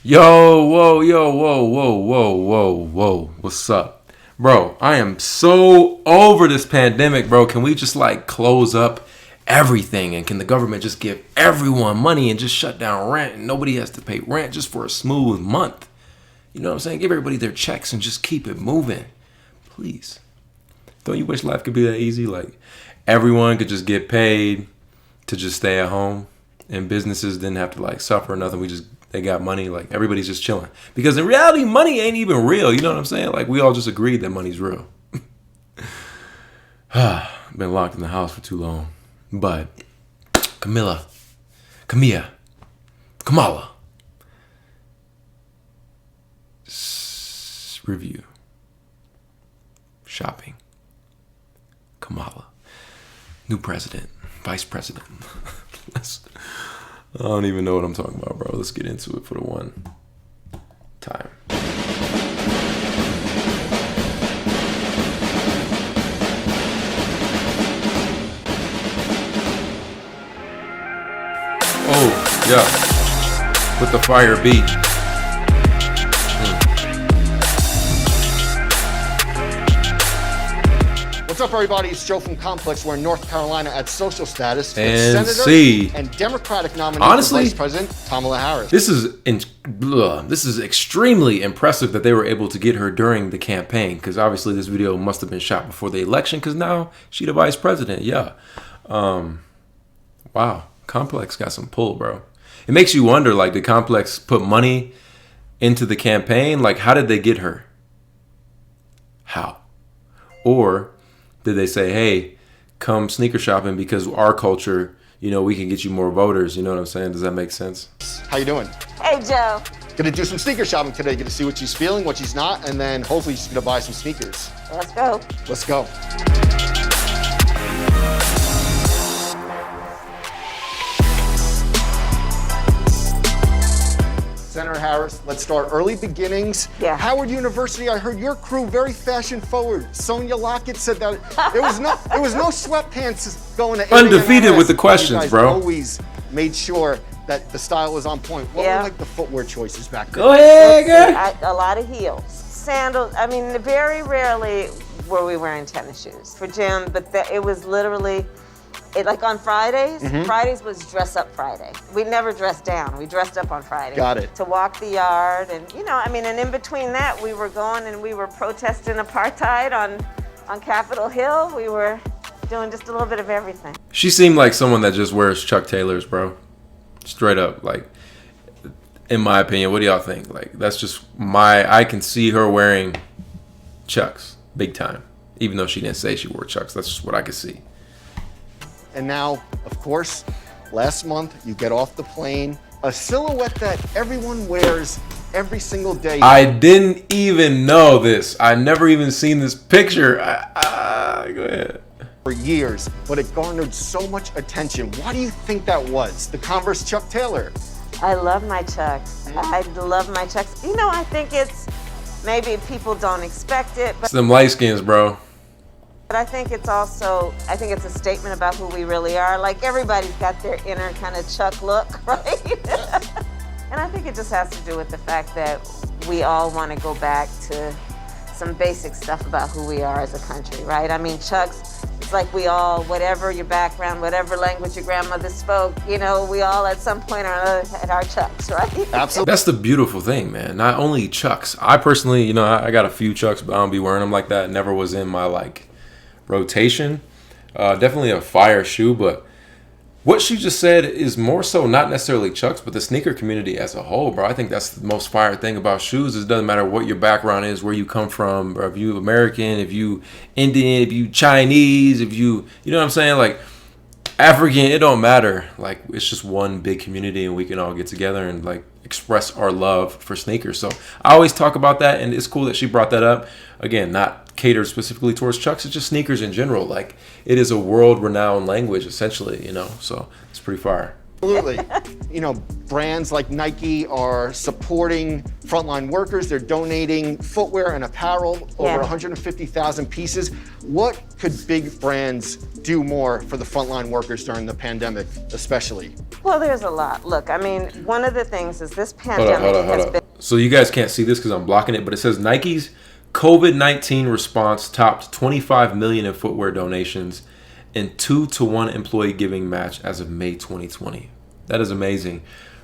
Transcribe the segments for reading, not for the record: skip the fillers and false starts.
Yo, whoa, yo, whoa, whoa, whoa, whoa, whoa. What's up? Bro, I am so over this pandemic, bro. Can we just like close up everything? And can the government just give everyone money and just shut down rent and nobody has to pay rent just for a smooth month? You know what I'm saying? Give everybody their checks and just keep it moving. Please. Don't you wish life could be that easy? Like everyone could just get paid to just stay at home and businesses didn't have to like suffer or nothing. They got money, like everybody's just chilling. Because in reality, money ain't even real. You know what I'm saying? Like we all just agreed that money's real. Been locked in the house for too long. But Kamala, review. Shopping. Kamala. New president. Vice president. I don't even know what I'm talking about, bro. Let's get into it for the one time. Oh, yeah. With the fire beat. What's up, everybody? It's Joe from Complex. We're in North Carolina at Social Status with And Senator and Democratic nominee honestly, for Vice President Kamala Harris. This is extremely impressive that they were able to get her during the campaign, because obviously this video must have been shot before the election, because now she's the vice president. Yeah. Wow. Complex got some pull, bro. It makes you wonder, like, did Complex put money into the campaign? Like, how did they get her? How? Or did they say, hey, come sneaker shopping because our culture, you know, we can get you more voters? You know what I'm saying? Does that make sense? How you doing? Hey, Joe. Gonna do some sneaker shopping today. Gonna see what she's feeling, what she's not, and then hopefully she's gonna buy some sneakers. Let's go. Let's go. Senator Harris, let's start early beginnings. Yeah. Howard University, I heard your crew very fashion forward. Sonia Lockett said that there was no sweatpants going to Undefeated with the questions, you guys bro. Always made sure that the style was on point. What Yeah. were like the footwear choices back then? Go ahead, girl. A lot of heels, sandals. I mean, very rarely were we wearing tennis shoes for gym, but it was literally, like on Fridays, Fridays was dress up Friday. We never dressed down. We dressed up on Friday. Got it. To walk the yard and, you know, I mean, and in between that, we were going and we were protesting apartheid on Capitol Hill. We were doing just a little bit of everything. She seemed like someone that just wears Chuck Taylors, bro. Straight up, like, in my opinion. What do y'all think? Like, that's just I can see her wearing Chucks, big time. Even though she didn't say she wore Chucks, that's just what I could see. And now, of course, last month you get off the plane, a silhouette that everyone wears every single day. I didn't even know this. I never even seen this picture. Go ahead. For years, but it garnered so much attention. Why do you think that was? The Converse Chuck Taylor. I love my Chucks. I love my Chucks. You know, I think it's, maybe people don't expect it, It's them light skins, bro. but I think it's also, I think it's a statement about who we really are. Like, everybody's got their inner kind of Chuck look, right? And I think it just has to do with the fact that we all want to go back to some basic stuff about who we are as a country, right? I mean, Chucks, it's like we all, whatever your background, whatever language your grandmother spoke, you know, we all at some point or another had our Chucks, right? Absolutely. That's the beautiful thing, man. Not only Chucks. I personally, you know, I got a few Chucks, but I don't be wearing them like that. It never was in my, like, rotation. Definitely a fire shoe, but what she just said is more so not necessarily Chucks, but the sneaker community as a whole, bro. I think that's the most fire thing about shoes. Is it doesn't matter what your background is, where you come from, or if you American, if you Indian, if you Chinese, if you know what I'm saying, like African, it don't matter. Like, it's just one big community and we can all get together and like express our love for sneakers. So I always talk about that, and it's cool that she brought that up. Again, not catered specifically towards Chucks, it's just sneakers in general. Like, it is a world renowned language essentially, you know. So it's pretty fire. Absolutely. You know, brands like Nike are supporting frontline workers. They're donating footwear and apparel, over 150,000 pieces. What could big brands do more for the frontline workers during the pandemic, especially? Well, there's a lot. Look, I mean, one of the things is this pandemic has been... So you guys can't see this because I'm blocking it, but it says Nike's COVID-19 response topped 25 million in footwear donations and 2-to-1 employee giving match as of May 2020. That is amazing.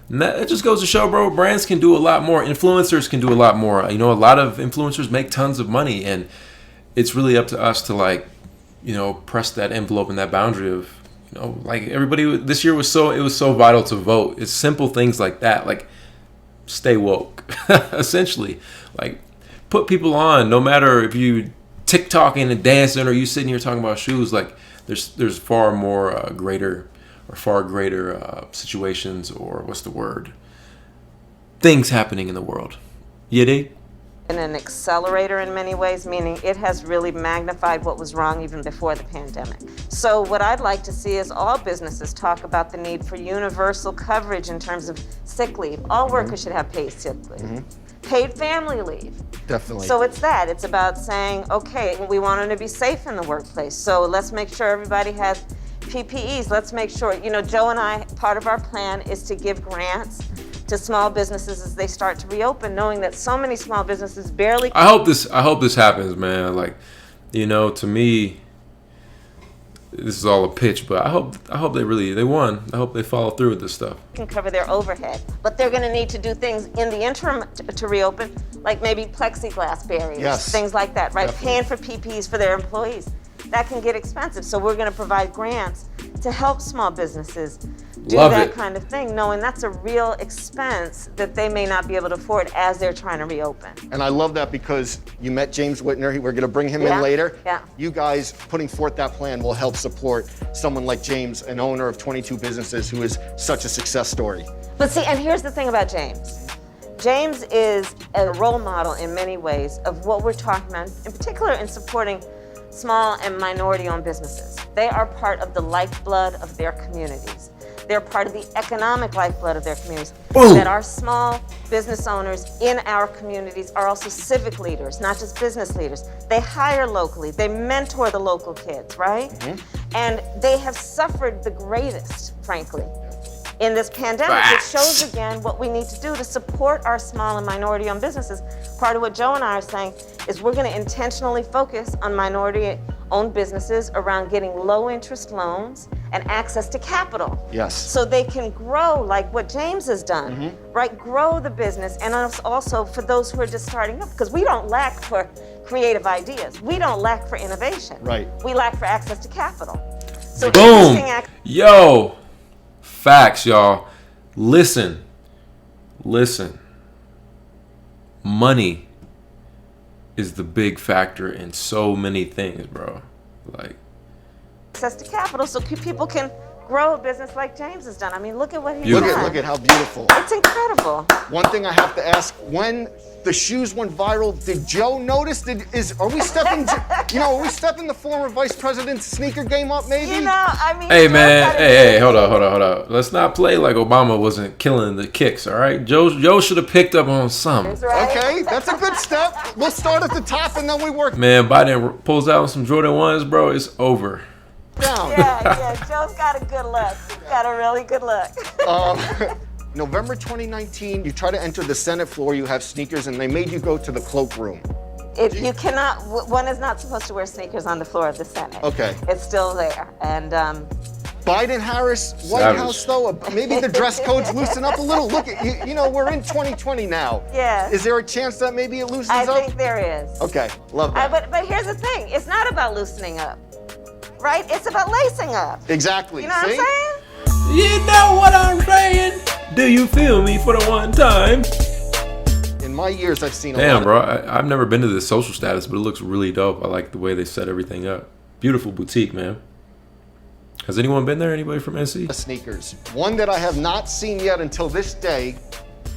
And that just goes to show, bro, brands can do a lot more. Influencers can do a lot more. You know, a lot of influencers make tons of money, and it's really up to us to, like, you know, press that envelope and that boundary of, you know, like everybody this year was so vital to vote. It's simple things like that, like stay woke, essentially. Like, put people on, no matter if you TikToking and dancing or you sitting here talking about shoes. Like, there's far more greater situations, or what's the word? Things happening in the world. You dig? And an accelerator in many ways, meaning it has really magnified what was wrong even before the pandemic. So what I'd like to see is all businesses talk about the need for universal coverage in terms of sick leave. All workers should have paid sick leave. Paid family leave. Definitely. So it's that. It's about saying, okay, we want them to be safe in the workplace. So let's make sure everybody has PPEs. Let's make sure, you know, Joe and I, part of our plan is to give grants to small businesses as they start to reopen, knowing that so many small businesses barely... I hope this happens, man. Like, you know, to me, this is all a pitch, but I hope they won. I hope they follow through with this stuff. Can cover their overhead, but they're going to need to do things in the interim to reopen, like maybe plexiglass barriers, things like that, right? Definitely. Paying for PPEs for their employees. That can get expensive, so we're going to provide grants to help small businesses do that kind of thing, knowing that's a real expense that they may not be able to afford as they're trying to reopen. And I love that because you met James Whitner. We're going to bring him in later. Yeah. You guys putting forth that plan will help support someone like James, an owner of 22 businesses who is such a success story. But see, and here's the thing about James. James is a role model in many ways of what we're talking about, in particular in supporting small and minority-owned businesses. They are part of the lifeblood of their communities. They're part of the economic lifeblood of their communities. Boom. That our small business owners in our communities are also civic leaders, not just business leaders. They hire locally, they mentor the local kids, right? And they have suffered the greatest, frankly, in this pandemic. It shows again what we need to do to support our small and minority-owned businesses. Part of what Joe and I are saying is we're going to intentionally focus on minority-owned businesses around getting low-interest loans and access to capital. Yes. So they can grow like what James has done, right? Grow the business, and also for those who are just starting up, because we don't lack for creative ideas. We don't lack for innovation. Right. We lack for access to capital. So Boom. Yo. Facts, y'all. Listen. Money is the big factor in so many things, bro. Like, access to capital so people can grow a business like James has done. I mean, look at what he's done. Look at how beautiful. It's incredible. One thing I have to ask, when the shoes went viral, did Joe notice? Are we stepping the former vice president's sneaker game up, maybe? You know, I mean, hey man, hey, hold up. Let's not play like Obama wasn't killing the kicks, all right? Joe should have picked up on something. Right. Okay, that's a good step. We'll start at the top and then we work Man, Biden pulls out some Jordan 1s, bro, it's over. down. Yeah, Joe's got a good look. He's got a really good look. November 2019, you try to enter the Senate floor, you have sneakers, and they made you go to the cloakroom. You cannot, one is not supposed to wear sneakers on the floor of the Senate. Okay. It's still there. And Biden, Harris, White House, though, maybe the dress codes loosen up a little. Look, you know, we're in 2020 now. Yeah. Is there a chance that maybe it loosens up? I think there is. Okay, love that. But here's the thing, it's not about loosening up, right? It's about lacing up. Exactly. You know what I'm saying? You know what I'm saying? Do you feel me for the one time? In my years, I've seen a Damn, lot. bro. I've never been to this social status, but it looks really dope. I like the way they set everything up. Beautiful boutique, man. Has anyone been there? Anybody from NC? Sneakers. One that I have not seen yet until this day,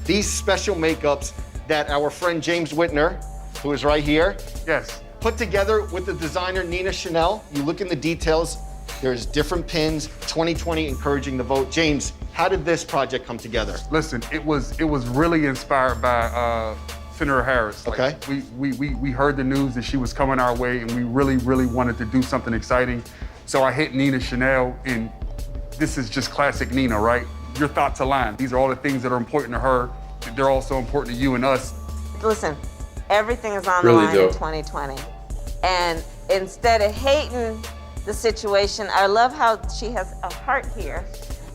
these special makeups that our friend James Whitner, who is right here, Yes. put together with the designer Nina Chanel. You look in the details, There's different pins, 2020 encouraging the vote. James, how did this project come together? Listen, it was really inspired by Senator Harris. Okay. We heard the news that she was coming our way, and we really wanted to do something exciting. So I hit Nina Chanel, and this is just classic Nina, right? Your thoughts align. These are all the things that are important to her. They're also important to you and us. Listen, everything is on Really the line dope. in 2020. And instead of hating the situation, I love how she has a heart here.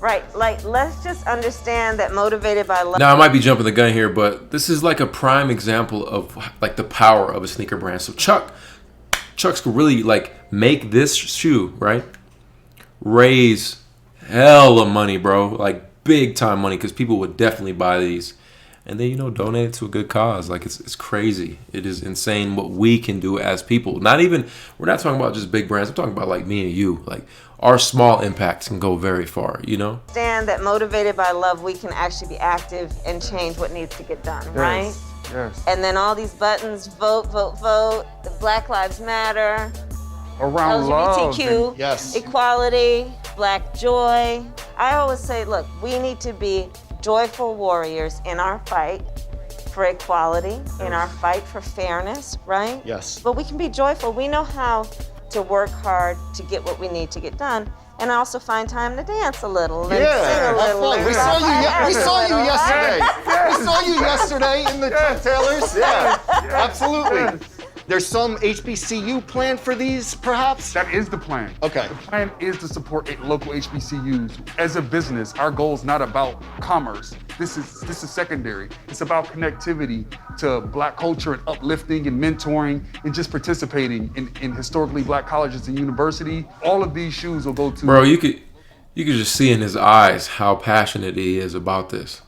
Right, like, let's just understand that motivated by love. Now, I might be jumping the gun here, but this is like a prime example of like the power of a sneaker brand. So Chucks could really like make this shoe, right? Raise hella money, bro. Like big time money, because people would definitely buy these. And then, donate it to a good cause. Like, it's crazy. It is insane what we can do as people. We're not talking about just big brands. I'm talking about like me and you. Like, our small impacts can go very far, Understand that motivated by love, we can actually be active and change what needs to get done, right? Yes. And then all these buttons, vote, the Black Lives Matter, Around love. LGBTQ, Yes. equality, Black joy. I always say, look, we need to be joyful warriors in our fight for equality, in our fight for fairness, right? Yes. But we can be joyful. We know how to work hard to get what we need to get done, and also find time to dance a little and sing a Have little. fun. and We clap saw our you hands a little, right? yesterday. We saw you yesterday in the Chuck Taylors. Yeah, absolutely. There's some HBCU plan for these, perhaps? That is the plan. Okay. The plan is to support local HBCUs. As a business, our goal is not about commerce. This is secondary. It's about connectivity to Black culture and uplifting and mentoring and just participating in historically Black colleges and university. All of these shoes will go to Bro, you could just see in his eyes how passionate he is about this.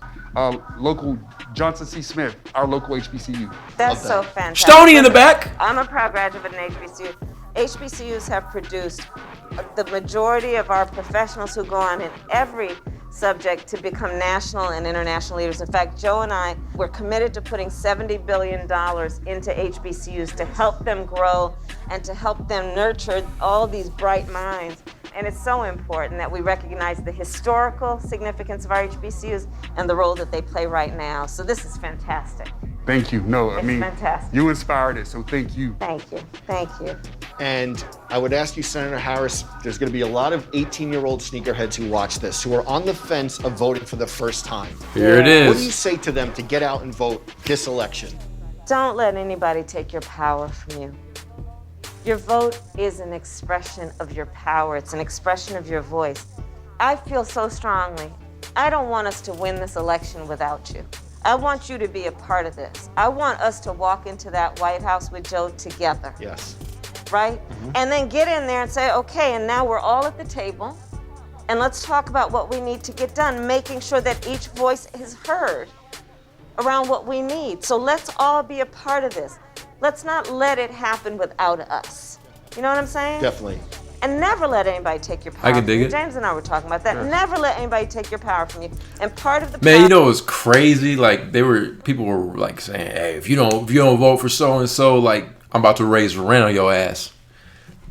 local Johnson C. Smith, our local HBCU. That's Love so that. fantastic. Stoney in the back. I'm a proud graduate of an HBCU. HBCUs have produced the majority of our professionals who go on in every subject to become national and international leaders. In fact, Joe and I were committed to putting $70 billion into HBCUs to help them grow and to help them nurture all these bright minds. And it's so important that we recognize the historical significance of our HBCUs and the role that they play right now. So this is fantastic. Thank you. No, I It's mean, fantastic. you inspired it, so thank you. Thank you. Thank you. And I would ask you, Senator Harris, there's going to be a lot of 18-year-old sneakerheads who watch this, who are on the fence of voting for the first time. Here it What do you is. say to them to get out and vote this election? Don't let anybody take your power from you. Your vote is an expression of your power. It's an expression of your voice. I feel so strongly. I don't want us to win this election without you. I want you to be a part of this. I want us to walk into that White House with Joe together, Yes. right? And then get in there and say, okay, and now we're all at the table, and let's talk about what we need to get done, making sure that each voice is heard around what we need. So let's all be a part of this. Let's not let it happen without us. You know what I'm saying? Definitely. And never let anybody take your power I can from dig you. it. James and I were talking about that. Never let anybody take your power from you. And part of the Man, power you know it was crazy. Like people were like saying, "Hey, if you don't vote for so and so, like I'm about to raise rent on your ass."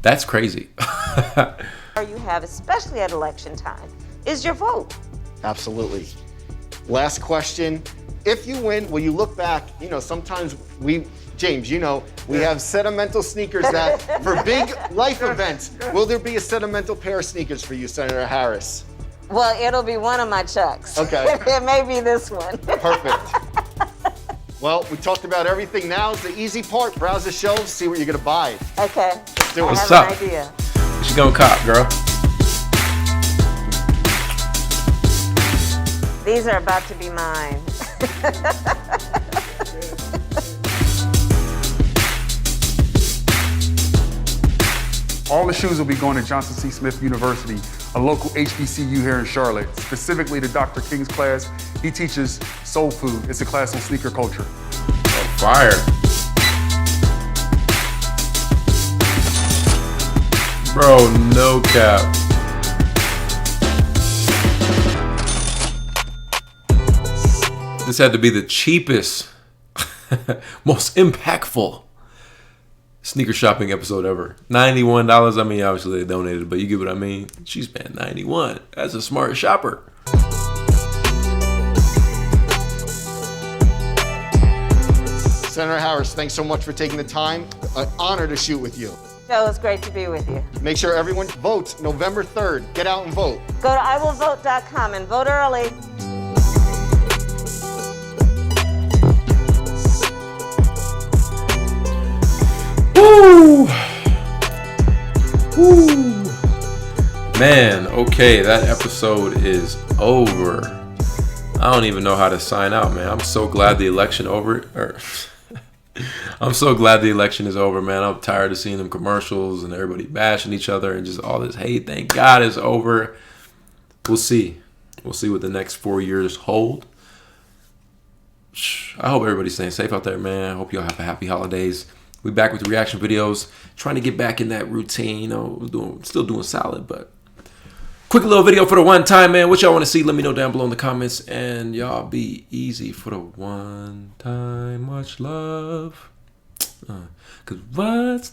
That's crazy. you have, especially at election time, is your vote. Absolutely. Last question. If you win, will you look back? You know, sometimes James, we have sentimental sneakers that for big life events. Will there be a sentimental pair of sneakers for you, Senator Harris? Well, it'll be one of my Chucks. Okay. It may be this one. Perfect. Well, we talked about everything. Now is the easy part. Browse the shelves, see what you're gonna buy. Okay. do it. I What's have up? an idea. What you gonna cop, girl? These are about to be mine. All the shoes will be going to Johnson C. Smith University, a local HBCU here in Charlotte, specifically to Dr. King's class. He teaches soul food. It's a class on sneaker culture. Fire. Bro, no cap. This had to be the cheapest, most impactful sneaker shopping episode ever. $91. I mean, obviously they donated, but you get what I mean. She spent $91. That's a smart shopper. Senator Harris, thanks so much for taking the time. An honor to shoot with you. Joe, it's great to be with you. Make sure everyone votes November 3rd. Get out and vote. Go to iwillvote.com and vote early. Woo! Woo! Man, okay, that episode is over. I don't even know how to sign out, man. I'm so glad the election over. I'm so glad the election is over, man. I'm tired of seeing them commercials and everybody bashing each other and just all this hate. Thank God it's over. We'll see. We'll see what the next 4 years hold. I hope everybody's staying safe out there, man. I hope y'all have a happy holidays. We back with the reaction videos. Trying to get back in that routine. You know, still doing solid, but quick little video for the one time, man. What y'all want to see? Let me know down below in the comments. And y'all be easy for the one time. Much love. 'Cause what's